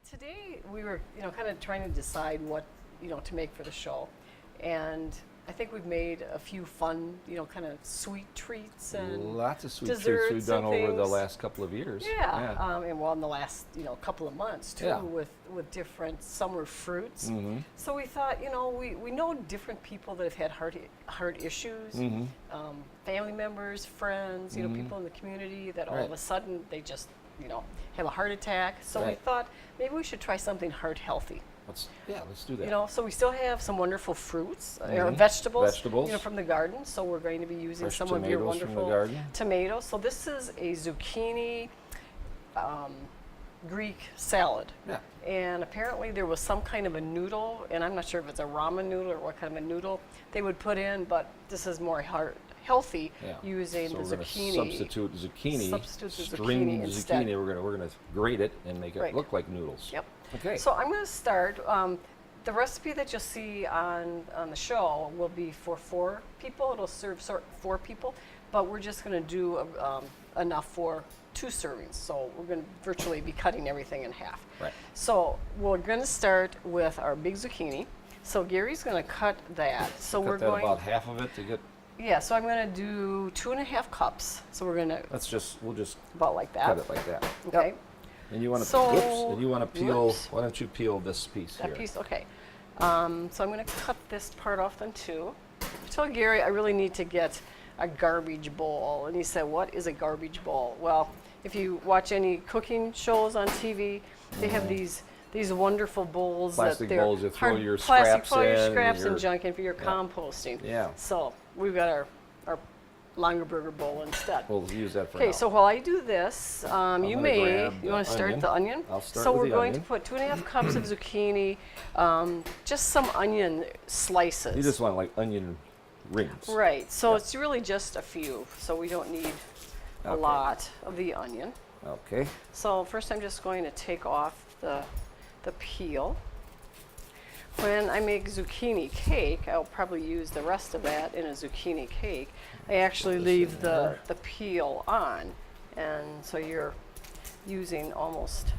Today we were, kind of trying to decide what, to make for the show, and I think we've made a few fun, kind of sweet treats and lots of sweet treats desserts we've done and over the things. last couple of years. Yeah, and well, in the last, couple of months too, Yeah. with different summer fruits. Mm-hmm. So we thought, we know different people that have had heart issues, Mm-hmm. family members, friends, people in the community that all of Right. a sudden they just, have a heart attack. So we Right. thought maybe we should try something heart healthy. Let's do that. So we still have some wonderful fruits or Mhm. vegetables, Vegetables. from the garden. So we're going to be using Fresh some of your tomatoes from the wonderful garden. tomatoes. So this is a zucchini Greek salad. Yeah. And apparently there was some kind of a noodle, and I'm not sure if it's a ramen noodle or what kind of a noodle they would put in, but this is more healthy Yeah. using So the we're going to zucchini. substitute zucchini, Substitute the string zucchini instead. zucchini. We're gonna grate it and make it Right. look like noodles. Yep. Okay. So I'm going to start. The recipe that you'll see on the show will be for 4 people. It'll serve 4 people, but we're just going to do enough for 2 servings. So we're going to virtually be cutting everything in half. Right. So we're going to start with our big zucchini. So Gary's going to cut that. So we're Cut that going. about half of it to get. Yeah. So I'm going to do 2.5 cups. So we're going to We'll just about like that. cut it like that. Okay. Yep. And you want to. So- And you want to peel. whoops. Why don't you peel this piece That here? piece, okay. So I'm going to cut this part off then too. I told Gary I really need to get a garbage bowl, and he said, "What is a garbage bowl?" Well, if you watch any cooking shows on TV, they have these wonderful bowls Plastic that they're bowls you throw hard your plastic, scraps throw your in, scraps your- and junk in for your Yeah. composting. Yeah. So we've got our Longaberger bowl instead. We'll use that for Okay, now. so while I do this, you gonna you grab want the to start onion. the onion? I'll start so with we're the going onion. to put 2.5 cups of zucchini, just some onion slices. You just want like onion rings. Right, so Yeah. it's really just a few, so we don't need a Okay. lot of the onion. Okay. So first I'm just going to take off the peel. When I make zucchini cake, I'll probably use the rest of that in a zucchini cake. I actually this leave in the there. peel on, and so you're using almost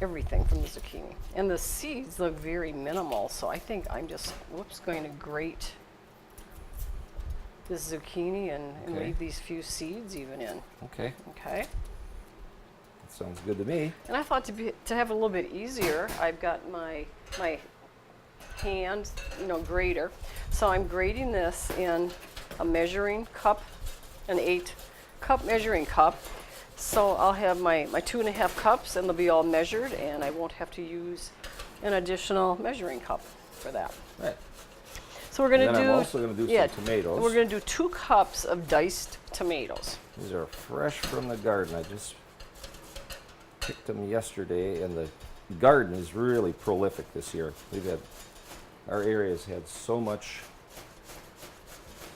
everything from the zucchini. And the seeds look very minimal, so I think I'm just, going to grate this zucchini and Okay. leave these few seeds even in. Okay. Okay. That sounds good to me. And I thought to have it a little bit easier, I've got my hand, grater. So I'm grating this in a measuring cup, an 8-cup measuring cup. So I'll have my 2.5 cups, and they'll be all measured, and I won't have to use an additional measuring cup for that. Right. So we're going to And then do. I'm also gonna do some tomatoes. We're going to do 2 cups of diced tomatoes. These are fresh from the garden. I just picked them yesterday, and the garden is really prolific this year. Our area's had so much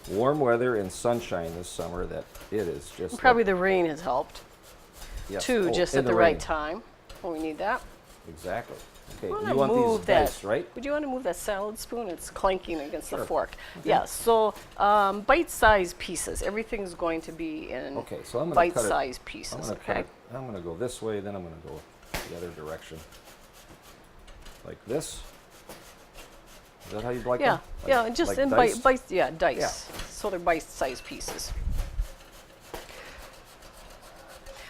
warm weather and sunshine this summer that it is just Probably the rain has helped yes. too, Oh, just and at the rain. right time when we need that. Exactly. Okay, I wanna you want move these that. diced, right? Would you want to move that salad spoon? It's clanking against the Sure. fork. Yeah, so bite-sized pieces. Everything's going to be in Okay, so I'm going to cut it. bite-sized I'm pieces, going to cut okay? it. I'm going to go this way, then I'm going to go the other direction. Like this. Is that how you'd like Yeah, them? yeah, Like- just like in diced? dice. Yeah. So they're bite-sized pieces.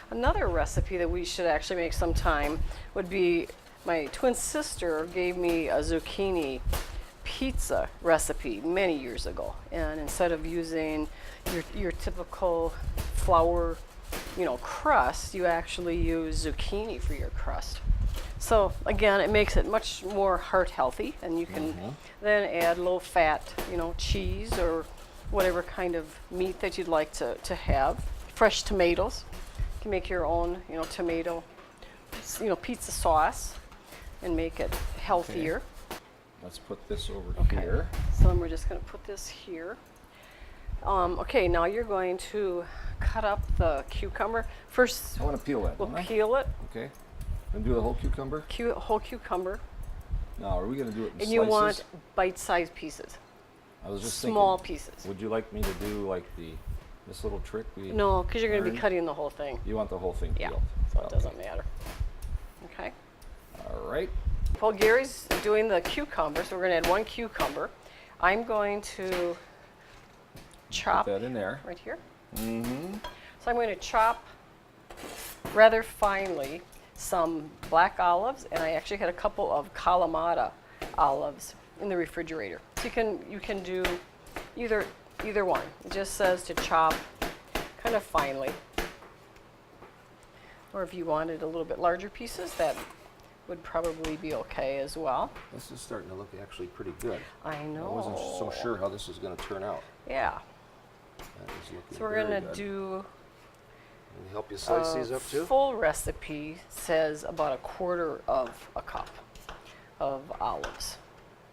Another recipe that we should actually make sometime would be, my twin sister gave me a zucchini pizza recipe many years ago. And instead of using your typical flour, crust, you actually use zucchini for your crust. So again, it makes it much more heart healthy, and you can then add low fat, cheese or whatever kind of meat that you'd like to have. Fresh tomatoes. You can make your own, tomato, pizza sauce and make it healthier. Let's put this over Okay. here. So then we're just going to put this here. Okay, now you're going to cut up the cucumber. First, I want to peel that. we'll don't I? peel it, Okay. And do the whole cucumber. whole cucumber. Now, are we going to do it in And slices? you want bite-sized pieces, I was just small thinking, pieces. would you like me to do like this little trick we No, because you're going to be learned? cutting the whole thing. You want the whole thing Yeah, peeled? so it Okay. doesn't matter. Okay. All right. While Gary's doing the cucumber, so we're going to add 1 cucumber. I'm going to chop Put that in there. right here. Mm-hmm. So I'm going to chop rather finely some black olives, and I actually had a couple of Kalamata olives in the refrigerator. So you can do either one. It just says to chop kind of finely. Or if you wanted a little bit larger pieces, that would probably be okay as well. This is starting to look actually pretty good. I know. I wasn't so sure how this is going to turn out. Yeah. That is looking So we're very going to good. do Can you help you slice these up too? full recipe says about 1/4 of a cup of olives.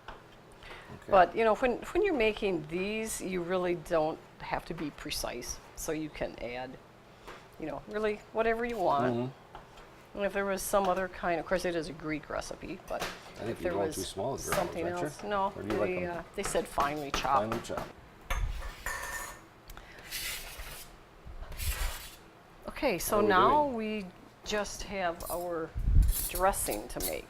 Okay. But you know, when you're making these, you really don't have to be precise. So you can add, you know, really whatever you want. Mhm. And if there was some other kind, of course, it is a Greek recipe, but I think if you're there going was too small with your something olives, aren't else, you? no, Or do you like them they said finely chopped. finely chopped? Okay, so How are we now doing? we just have our dressing to make.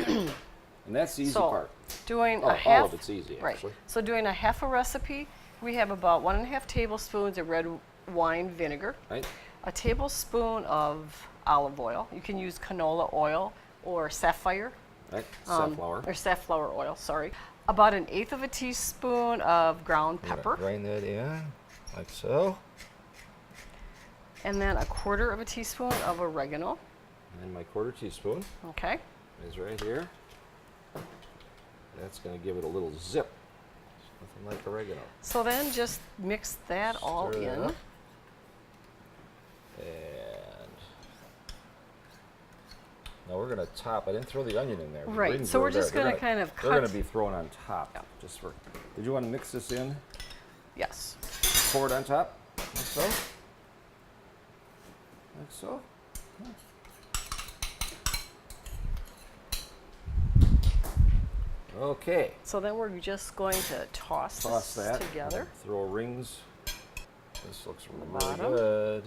And that's the easy So, part. doing Oh, a half, all of it's easy, right. actually. So doing a half a recipe, we have about 1.5 tablespoons of red wine vinegar, Right? a tablespoon of olive oil. You can use canola oil or sapphire. Right? um, Safflower. Or safflower oil, sorry. About 1/8 of a teaspoon of ground pepper. Grind that in, like so. And then 1/4 of a teaspoon of oregano. And my 1/4 teaspoon Okay. is right here. That's going to give it a little zip. Nothing like oregano. So then just mix that all Stir that in. up. And now we're going to top. I didn't throw the onion in there. The Right, rings so were we're just there. gonna kind of They're going cut- to be thrown on top. Yeah. Just for. Did you want to mix this in? Yes. Pour it on top, like so. Like so. Okay. So then we're just going to toss Toss this that. together. Throw rings. This looks really bottom. good.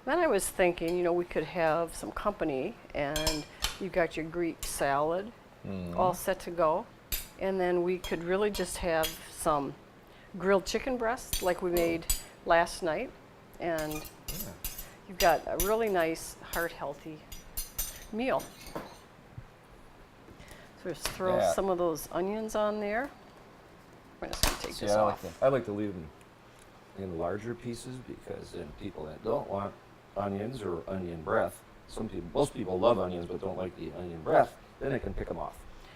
Then I was thinking, you know, we could have some company, and you got your Greek salad all set to go, and then we could really just have some grilled chicken breast like we made last night, and Yeah. you've got a really nice, heart-healthy meal. So just throw Yeah. some of those onions on there. I'm just gonna take See, this I off. like to leave them in larger pieces because then people that don't want onions or onion breath, most people love onions but don't like the onion breath, then they can pick them off.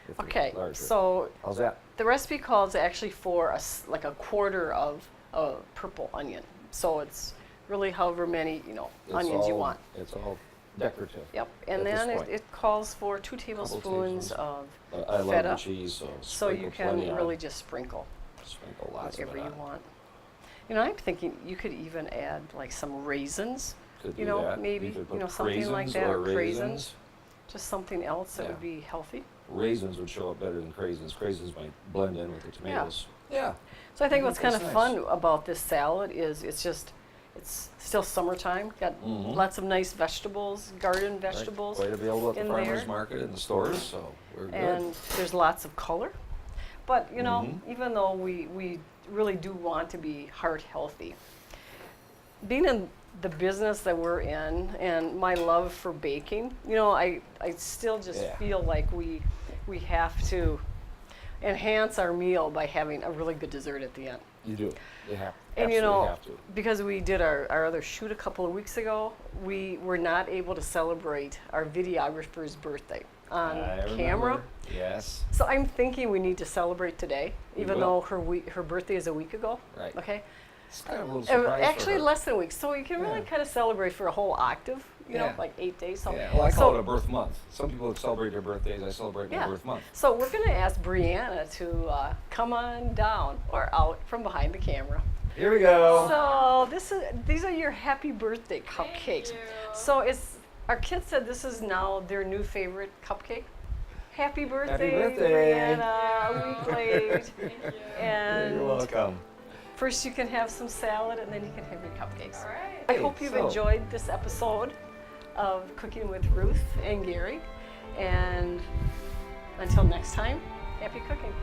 If they're Okay, larger. so How's that? the recipe calls actually for like 1/4 of a purple onion. So it's really however many, you know, It's onions you all- want. It's all decorative. Yep, at and this then point. it calls for 2 tablespoons tablespoons. of I love feta. the cheese, so So you sprinkle plenty can on. really just sprinkle Sprinkle lots of whatever it you on. want. You know, I'm thinking you could even add like some raisins. Could You do know, that. maybe, could you put know, something like craisins that, or or craisins. Just something else that Yeah. would be healthy. Raisins would show up better than craisins. Craisins might blend in with the tomatoes. Yeah. So I think I what's think kind of that's fun nice. about this salad is it's still summertime. Got Mhm. lots of nice vegetables, garden vegetables, Quite available at the in farmer's there. market and the stores, so we're good. and there's lots of color. But you know, Mhm. even though we really do want to be heart healthy, being in the business that we're in and my love for baking, you know, I still just Yeah. feel like we have to enhance our meal by having a really good dessert at the end. You do. You have. And absolutely you know, have to. because we did our other shoot a couple of weeks ago, we were not able to celebrate our videographer's birthday on I camera. remember. Yes. So I'm thinking we need to celebrate today, We even will. though her birthday is a week ago. Right. Okay. It's kind of a little surprise for Actually, her. less than a week. So you can really Yeah. kind of celebrate for a whole octave. You know, Yeah. like 8 days. So, Yeah, well, I so, call it a birth month. Some people celebrate their birthdays. I celebrate my Yeah. birth month. So we're gonna ask Brianna to come on down or out from behind the camera. Here we go. So these are your happy birthday cupcakes. So Our kids said this is now their new favorite cupcake. Happy birthday, birthday. Brianna, a week late. And You're welcome. first you can have some salad and then you can have your cupcakes. All right. I hope you've So- enjoyed this episode of Cooking with Ruth and Gary. And until next time, happy cooking.